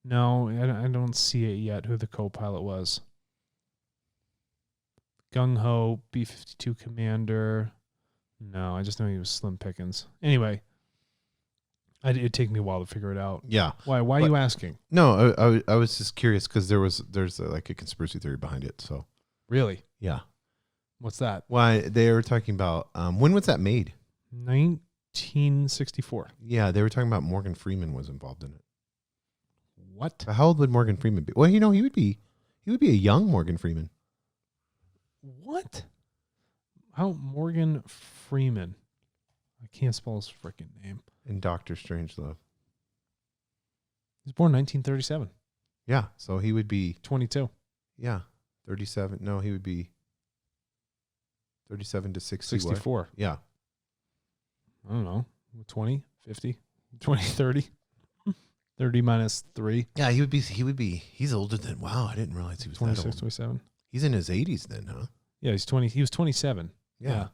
Speaker 1: No, I don't see it yet who the co-pilot was. Gung Ho, B-52 commander. No, I just know he was Slim Pickens. Anyway, it'd take me a while to figure it out.
Speaker 2: Yeah.
Speaker 1: Why are you asking?
Speaker 2: No, I was just curious because there's like a conspiracy theory behind it. So
Speaker 1: really?
Speaker 2: Yeah.
Speaker 1: What's that?
Speaker 2: Why they were talking about when was that made?
Speaker 1: 1964.
Speaker 2: Yeah, they were talking about Morgan Freeman was involved in it.
Speaker 1: What?
Speaker 2: But how old would Morgan Freeman be? Well, he would be a young Morgan Freeman.
Speaker 1: What? How Morgan Freeman? I can't spell his freaking name.
Speaker 2: In Dr. Strangelove.
Speaker 1: He was born 1937.
Speaker 2: Yeah, so he would be
Speaker 1: 22.
Speaker 2: Yeah, 37. No, he would be 37 to 60.
Speaker 1: 64.
Speaker 2: What? Yeah.
Speaker 1: I don't know. 20, 50, 20, 30. 30 minus 3.
Speaker 2: Yeah, he would be. He's older than. Wow, I didn't realize he was
Speaker 1: 26,
Speaker 2: that old.
Speaker 1: 27.
Speaker 2: He's in his 80s then, huh?
Speaker 1: Yeah, he's 20. He was 27.
Speaker 2: Yeah.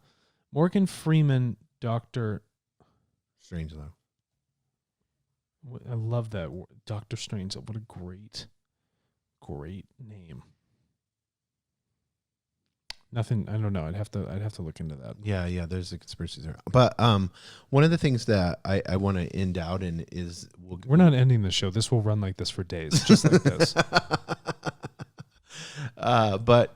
Speaker 1: Morgan Freeman, Dr.
Speaker 2: Strangelove.
Speaker 1: I love that word, Dr. Strangelove. What a great name. Nothing. I don't know. I'd have to look into that.
Speaker 2: Yeah. There's a conspiracy there. But one of the things that I want to end out in is
Speaker 1: we're not ending the show. This will run like this for days, just like this.
Speaker 2: But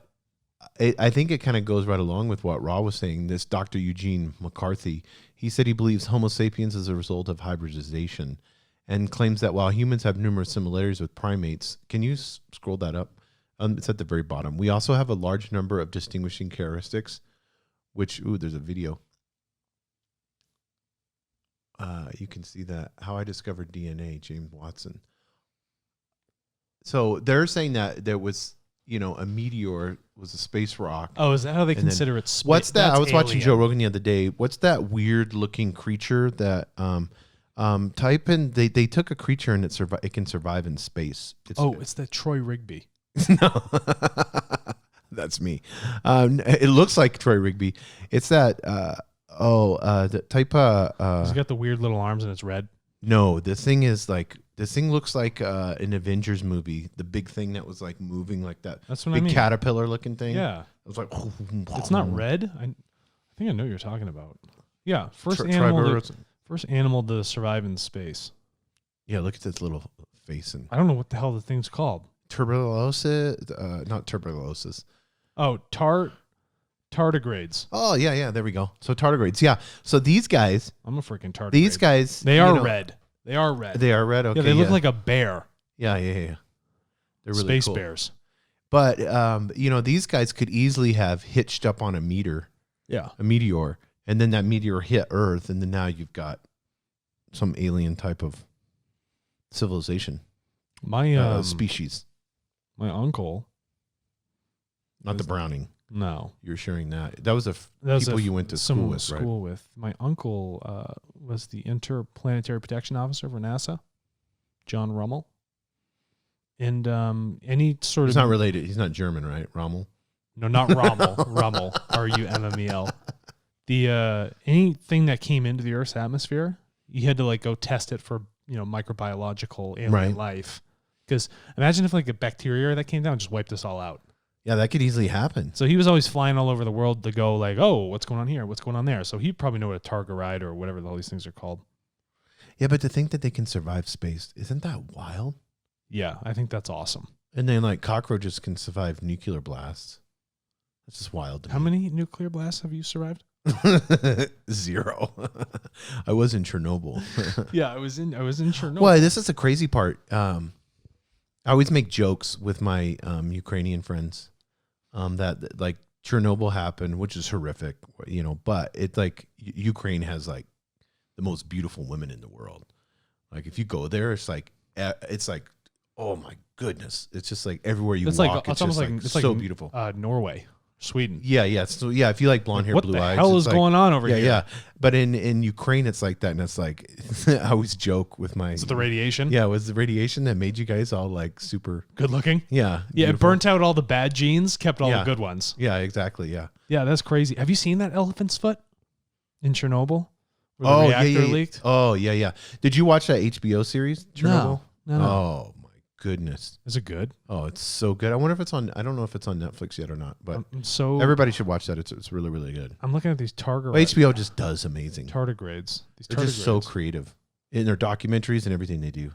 Speaker 2: I think it kind of goes right along with what Ra was saying. This Dr. Eugene McCarthy, he said he believes Homo sapiens is a result of hybridization, and claims that while humans have numerous similarities with primates, can you scroll that up? It's at the very bottom. We also have a large number of distinguishing characteristics, which, there's a video. You can see that. How I Discovered DNA, James Watson. So they're saying that there was, a meteor was a space rock.
Speaker 1: Oh, is that how they
Speaker 2: And
Speaker 1: consider it?
Speaker 2: What's that? I was watching
Speaker 1: alien.
Speaker 2: Joe Rogan the other day. What's that weird looking creature that type in? They took a creature and it can survive in space.
Speaker 1: It's that Troy Rigby.
Speaker 2: No, that's me. It looks like Troy Rigby. It's that. The type.
Speaker 1: It's got the weird little arms and it's red.
Speaker 2: No, this thing looks like an Avengers movie. The big thing that was like moving like that.
Speaker 1: That's what
Speaker 2: big
Speaker 1: I mean.
Speaker 2: Caterpillar looking thing.
Speaker 1: Yeah,
Speaker 2: it was like.
Speaker 1: It's not red. I think I know what you're talking about. Yeah, first animal to survive in space.
Speaker 2: Yeah, look at this little face and.
Speaker 1: I don't know what the hell the thing's called.
Speaker 2: Tuberculosis, not tuberculosis.
Speaker 1: Oh, tardigrades.
Speaker 2: Oh yeah, there we go. So tardigrades, yeah. So these guys,
Speaker 1: I'm a freaking tardigrade.
Speaker 2: these guys,
Speaker 1: they are red. They are red.
Speaker 2: They are red. Okay,
Speaker 1: yeah, they look like a bear.
Speaker 2: Yeah. They're really
Speaker 1: Space
Speaker 2: cool.
Speaker 1: bears.
Speaker 2: But these guys could easily have hitched up on a meteor, and then that meteor hit Earth, and then now you've got some alien type of civilization, species.
Speaker 1: My uncle,
Speaker 2: not the Browning.
Speaker 1: No,
Speaker 2: you're sharing that. That was people you went to school with, right?
Speaker 1: My uncle was the Interplanetary Protection Officer for NASA, John Rummel. And any sort
Speaker 2: He's not related. He's not German, right? Rommel?
Speaker 1: No, not Rommel. Rummel. RUMMEL. The anything that came into the Earth's atmosphere, you had to like go test it for microbiological alien life. Because imagine if like a bacteria that came down and just wiped us all out.
Speaker 2: Yeah, that could easily happen.
Speaker 1: So he was always flying all over the world to go like, oh, what's going on here? What's going on there? So he'd probably know what a targaride or whatever all these things are called.
Speaker 2: Yeah, but to think that they can survive space, isn't that wild?
Speaker 1: Yeah, I think that's awesome.
Speaker 2: And then like cockroaches can survive nuclear blasts. That's just wild to me.
Speaker 1: How many nuclear blasts have you survived?
Speaker 2: 0. I was in Chernobyl.
Speaker 1: Yeah, I was in Chernobyl.
Speaker 2: Well, this is the crazy part. I always make jokes with my Ukrainian friends that like Chernobyl happened, which is horrific, but it's like Ukraine has like the most beautiful women in the world. Like if you go there, it's like oh my goodness! It's just like everywhere you walk, it's almost like so beautiful.
Speaker 1: Norway, Sweden.
Speaker 2: Yeah. So yeah, if you like blonde hair, blue eyes,
Speaker 1: what the hell is going on over here?
Speaker 2: Yeah. But in Ukraine, it's like that, and it's like I always joke with my.
Speaker 1: Is it the radiation?
Speaker 2: Yeah, it was the radiation that made you guys all like super
Speaker 1: good looking.
Speaker 2: Yeah.
Speaker 1: Yeah, it burnt out all the bad genes, kept all the good ones.
Speaker 2: Yeah, exactly. Yeah.
Speaker 1: Yeah, that's crazy. Have you seen that elephant's foot in Chernobyl? Where the reactor leaked?
Speaker 2: Oh yeah. Did you watch that HBO series, Chernobyl?
Speaker 1: No.
Speaker 2: Oh my goodness.
Speaker 1: Is it good?
Speaker 2: Oh, it's so good. I wonder if it's on. I don't know if it's on Netflix yet or not, but
Speaker 1: so
Speaker 2: everybody should watch that. It's really, really good.
Speaker 1: I'm looking at these tardigrades.
Speaker 2: Well, HBO just does amazing.
Speaker 1: Tardigrades.
Speaker 2: They're just so creative in their documentaries and everything they do.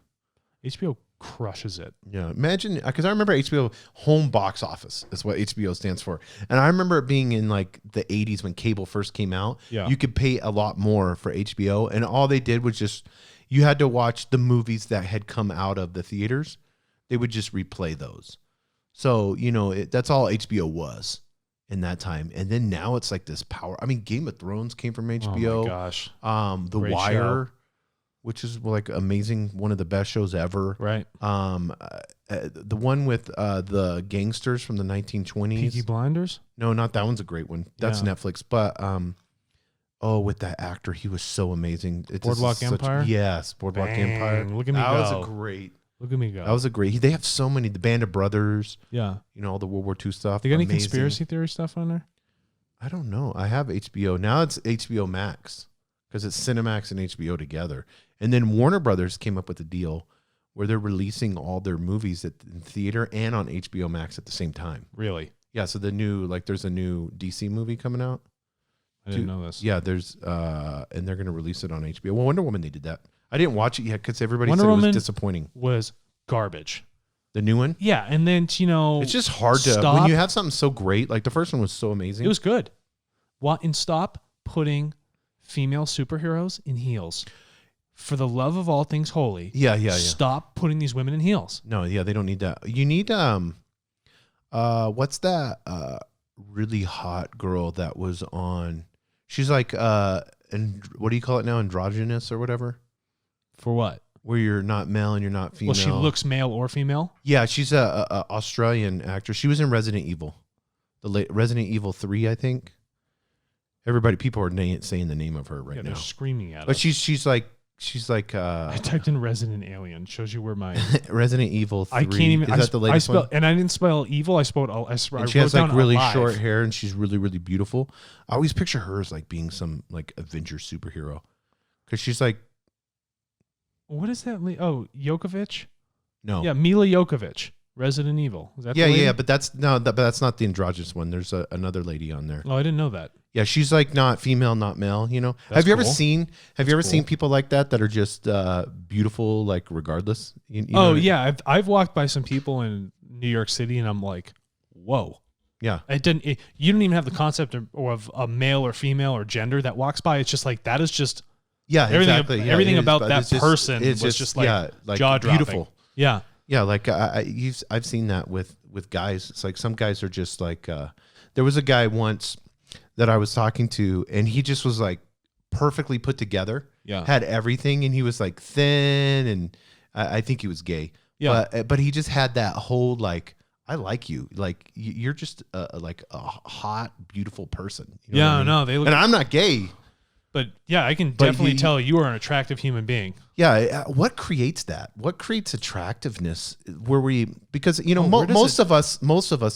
Speaker 1: HBO crushes it.
Speaker 2: Yeah, imagine, because I remember HBO home box office is what HBO stands for, and I remember it being in like the 80s when cable first came out.
Speaker 1: Yeah,
Speaker 2: you could pay a lot more for HBO, and all they did was just you had to watch the movies that had come out of the theaters. They would just replay those. So that's all HBO was in that time, and then now it's like this power. I mean, Game of Thrones came from HBO.
Speaker 1: Oh my gosh,
Speaker 2: The
Speaker 1: Great
Speaker 2: Wire.
Speaker 1: show.
Speaker 2: Which is like amazing, one of the best shows ever.
Speaker 1: Right.
Speaker 2: The one with the gangsters from the 1920s.
Speaker 1: Peaky Blinders?
Speaker 2: No, not that one's a great one. That's Netflix. But with that actor, he was so amazing.
Speaker 1: Boardwalk Empire?
Speaker 2: Yes, Boardwalk Empire.
Speaker 1: Look at me go.
Speaker 2: That was a great.
Speaker 1: Look at me go.
Speaker 2: That was a great. They have so many. The Band of Brothers.
Speaker 1: Yeah.
Speaker 2: All the World War II stuff.
Speaker 1: They got any conspiracy theory stuff on there?
Speaker 2: I don't know. I have HBO. Now it's HBO Max because it's Cinemax and HBO together. And then Warner Brothers came up with a deal where they're releasing all their movies in theater and on HBO Max at the same time.
Speaker 1: Really?
Speaker 2: Yeah. So there's a new DC movie coming out.
Speaker 1: I didn't know this.
Speaker 2: Yeah. There's and they're going to release it on HBO. Well, Wonder Woman, they did that. I didn't watch it yet because everybody said it was disappointing.
Speaker 1: Was garbage.
Speaker 2: The new one?
Speaker 1: Yeah. And then,
Speaker 2: it's just hard to, when you have something so great, like the first one was so amazing.
Speaker 1: It was good. And stop putting female superheroes in heels. For the love of all things holy.
Speaker 2: Yeah.
Speaker 1: Stop putting these women in heels.
Speaker 2: No, yeah, they don't need that. You need what's that really hot girl that was on? She's like and what do you call it now? Androgynous or whatever?
Speaker 1: For what?
Speaker 2: where you're not male and you're not female.
Speaker 1: Well, she looks male or female.
Speaker 2: Yeah, she's a Australian actress. She was in Resident Evil, Resident Evil 3, I think. People are saying the name of her right now.
Speaker 1: They're screaming at
Speaker 2: But
Speaker 1: us.
Speaker 2: she's like
Speaker 1: I typed in Resident Alien. Shows you where my
Speaker 2: Resident Evil 3.
Speaker 1: I can't even.
Speaker 2: Is that the latest one?
Speaker 1: And I didn't spell evil. I spelled.
Speaker 2: And she has like really short hair, and she's really, really beautiful. I always picture her as like being some like Avenger superhero, because she's like,
Speaker 1: what is that? Oh, Jokovic.
Speaker 2: no,
Speaker 1: Yeah, Mila Jokovic. Resident Evil. Is that?
Speaker 2: yeah,
Speaker 1: the lady?
Speaker 2: yeah, but that's not the androgynous one. There's another lady on there.
Speaker 1: Oh, I didn't know that.
Speaker 2: Yeah, she's like not female, not male. You know,
Speaker 1: That's
Speaker 2: have you ever
Speaker 1: cool.
Speaker 2: seen people like that are just beautiful, like regardless? You know
Speaker 1: Oh
Speaker 2: what I mean?
Speaker 1: yeah, I've walked by some people in New York City, and I'm like, whoa.
Speaker 2: Yeah.
Speaker 1: You don't even have the concept of a male or female or gender that walks by. It's just like that is just
Speaker 2: Yeah,
Speaker 1: everything.
Speaker 2: exactly. Yeah,
Speaker 1: everything
Speaker 2: it is,
Speaker 1: about
Speaker 2: but
Speaker 1: that
Speaker 2: it's
Speaker 1: person
Speaker 2: it's
Speaker 1: was just like jaw-dropping.
Speaker 2: beautiful.
Speaker 1: Yeah.
Speaker 2: Yeah, like I've seen that with guys. It's like some guys are just like there was a guy once that I was talking to, and he just was like perfectly put together.
Speaker 1: Yeah.
Speaker 2: Had everything, and he was like thin, and I think he was gay.
Speaker 1: Yeah.
Speaker 2: But he just had that whole like, I like you, like you're just like a hot, beautiful person. You know what I mean?
Speaker 1: No, they look.
Speaker 2: And I'm not gay.
Speaker 1: But yeah, I can definitely tell you are an attractive human being.
Speaker 2: Yeah, what creates that? What creates attractiveness? Because you know most of us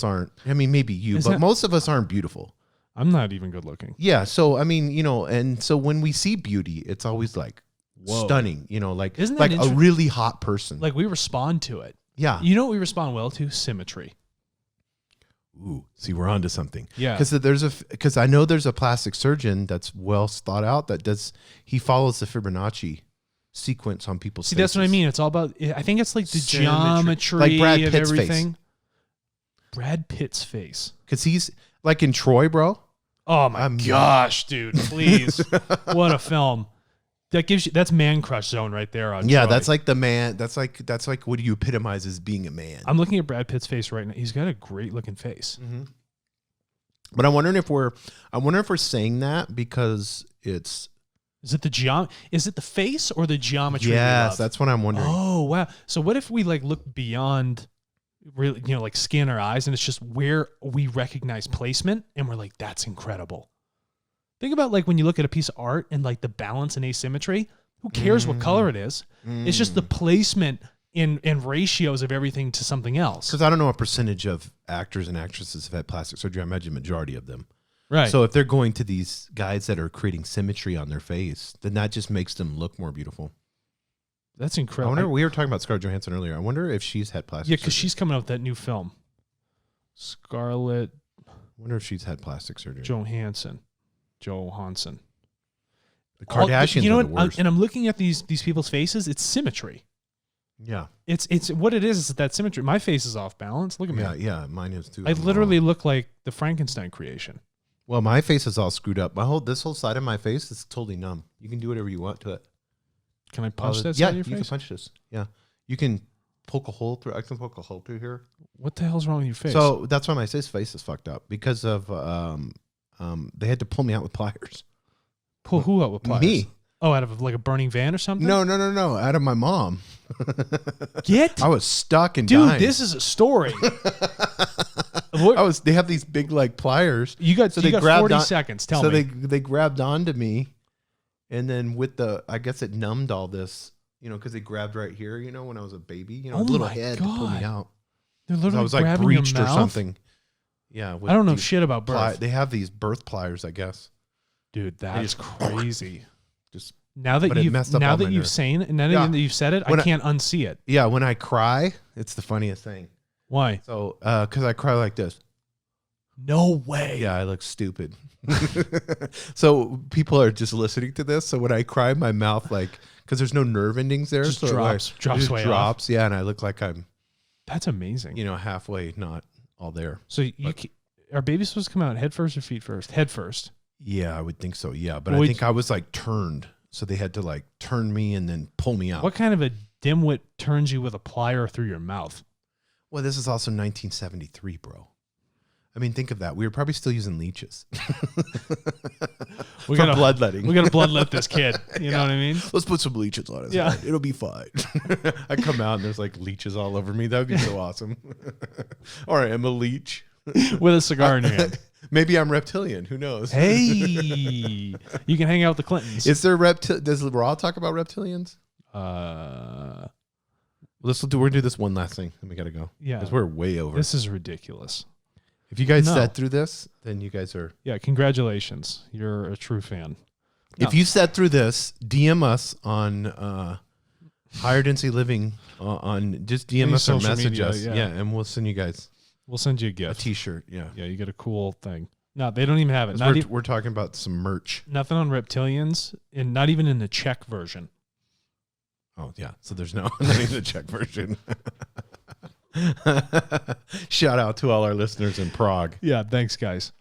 Speaker 2: aren't. I mean, maybe you, but most of us aren't beautiful.
Speaker 1: I'm not even good looking.
Speaker 2: Yeah, so I mean, you know, and so when we see beauty, it's always like
Speaker 1: Whoa.
Speaker 2: stunning. You know, like
Speaker 1: Isn't that
Speaker 2: a really hot person.
Speaker 1: Like we respond to it.
Speaker 2: Yeah.
Speaker 1: You know what we respond well to? Symmetry.
Speaker 2: Ooh, see, we're onto something.
Speaker 1: Yeah.
Speaker 2: Because I know there's a plastic surgeon that's well thought out he follows the Fibonacci sequence on people's faces.
Speaker 1: That's what I mean. It's all about. I think it's like the
Speaker 2: Symmetry.
Speaker 1: geometry
Speaker 2: Like Brad
Speaker 1: of
Speaker 2: Pitt's
Speaker 1: everything.
Speaker 2: face.
Speaker 1: Brad Pitt's face.
Speaker 2: Because he's like in Troy, bro.
Speaker 1: Oh my gosh, dude! Please, what a film! That's man crush zone right there. On
Speaker 2: Yeah,
Speaker 1: Troy.
Speaker 2: that's like the man. That's like what do you epitomize as being a man?
Speaker 1: I'm looking at Brad Pitt's face right now. He's got a great looking face.
Speaker 2: Mm-hmm. But I'm wondering if we're saying that because it's.
Speaker 1: Is it the face or the geometry?
Speaker 2: Yes, that's what I'm wondering.
Speaker 1: Oh wow! So what if we like look beyond, really, like skin or eyes, and it's just where we recognize placement, and we're like, that's incredible. Think about like when you look at a piece of art and like the balance and asymmetry. Who cares what color it is? It's just the placement in ratios of everything to something else.
Speaker 2: Because I don't know what percentage of actors and actresses have had plastic surgery. I imagine majority of them.
Speaker 1: Right.
Speaker 2: So if they're going to these guys that are creating symmetry on their face, then that just makes them look more beautiful.
Speaker 1: That's incredible.
Speaker 2: I wonder. We were talking about Scarlett Johansson earlier. I wonder if she's had plastic.
Speaker 1: Yeah, because
Speaker 2: surgery.
Speaker 1: she's coming out with that new film. Scarlett
Speaker 2: I wonder if she's had plastic surgery.
Speaker 1: Johansson.
Speaker 2: The Kardashians
Speaker 1: you know
Speaker 2: are the
Speaker 1: what?
Speaker 2: worst.
Speaker 1: And I'm looking at these people's faces. It's symmetry.
Speaker 2: Yeah.
Speaker 1: It's what it is that symmetry. My face is off balance. Look at me.
Speaker 2: Yeah. Mine is too.
Speaker 1: I literally look like the Frankenstein creation.
Speaker 2: Well, my face is all screwed up. This whole side of my face is totally numb. You can do whatever you want to it.
Speaker 1: Can I punch that
Speaker 2: Yeah,
Speaker 1: side of your
Speaker 2: you
Speaker 1: face?
Speaker 2: can punch this. Yeah, you can poke a hole through. I can poke a hole through here.
Speaker 1: What the hell's wrong with your face?
Speaker 2: So that's why my face is fucked up because of they had to pull me out with pliers.
Speaker 1: Pull who out with pliers?
Speaker 2: Me.
Speaker 1: Oh, out of like a burning van or something?
Speaker 2: No. Out of my mom. I was stuck and
Speaker 1: Dude,
Speaker 2: dying.
Speaker 1: this is a story.
Speaker 2: They have these big like pliers.
Speaker 1: You got 40 seconds. Tell me.
Speaker 2: So they grabbed onto me, and then I guess it numbed all this, because they grabbed right here, when I was a baby,
Speaker 1: Oh
Speaker 2: little
Speaker 1: my
Speaker 2: head to pull me
Speaker 1: God.
Speaker 2: out.
Speaker 1: They're literally
Speaker 2: I was like
Speaker 1: grabbing
Speaker 2: breached
Speaker 1: your
Speaker 2: or
Speaker 1: mouth?
Speaker 2: something. Yeah,
Speaker 1: I don't know shit about birth.
Speaker 2: They have these birth pliers, I guess.
Speaker 1: Dude, that's crazy.
Speaker 2: Just
Speaker 1: Now that
Speaker 2: but it
Speaker 1: you've
Speaker 2: messed up
Speaker 1: now
Speaker 2: all
Speaker 1: that
Speaker 2: my
Speaker 1: you've
Speaker 2: nerves.
Speaker 1: seen it, and now
Speaker 2: Yeah.
Speaker 1: that you've said it,
Speaker 2: When
Speaker 1: I can't unsee it.
Speaker 2: Yeah, when I cry, it's the funniest thing.
Speaker 1: Why?
Speaker 2: So, because I cry like this.
Speaker 1: No way.
Speaker 2: Yeah, I look stupid. So people are just listening to this. So when I cry, my mouth because there's no nerve endings there,
Speaker 1: Just
Speaker 2: so
Speaker 1: drops way off.
Speaker 2: drops. Yeah, and I look like I'm,
Speaker 1: That's amazing.
Speaker 2: halfway, not all there.
Speaker 1: So are babies supposed to come out head first or feet first? Head first.
Speaker 2: Yeah, I would think so. Yeah, but
Speaker 1: Well,
Speaker 2: I think I was turned, so they had to turn me and then pull me out.
Speaker 1: What kind of a dimwit turns you with a plier through your mouth?
Speaker 2: Well, this is also 1973, bro. I mean, think of that. We were probably still using leeches.
Speaker 1: We
Speaker 2: for
Speaker 1: gotta
Speaker 2: bloodletting.
Speaker 1: We got to bloodlet this kid. You know what I mean?
Speaker 2: Let's put some leeches on his head. It'll be fine. I come out and there's like leeches all over me. That would be so awesome. All right, I'm a leech.
Speaker 1: With a cigar in your hand.
Speaker 2: Maybe I'm reptilian. Who knows?
Speaker 1: Hey, you can hang out with the Clintons.
Speaker 2: Is there does Raw talk about reptilians? We're gonna do this one last thing, and we gotta go.
Speaker 1: Yeah,
Speaker 2: because we're way over.
Speaker 1: This is ridiculous.
Speaker 2: If you guys sat through this, then you guys are.
Speaker 1: Yeah, congratulations. You're a true fan.
Speaker 2: If you sat through this, DM us on Higher Density Living on just DM us or message media, us. Yeah, and we'll send you guys.
Speaker 1: We'll send you a gift.
Speaker 2: A T-shirt. Yeah.
Speaker 1: Yeah, you get a cool thing. No, they don't even have it.
Speaker 2: We're talking about some merch.
Speaker 1: Nothing on reptilians, and not even in the Czech version.
Speaker 2: Oh yeah, so there's not even the Czech version. Shout out to all our listeners in Prague.
Speaker 1: Yeah, thanks, guys.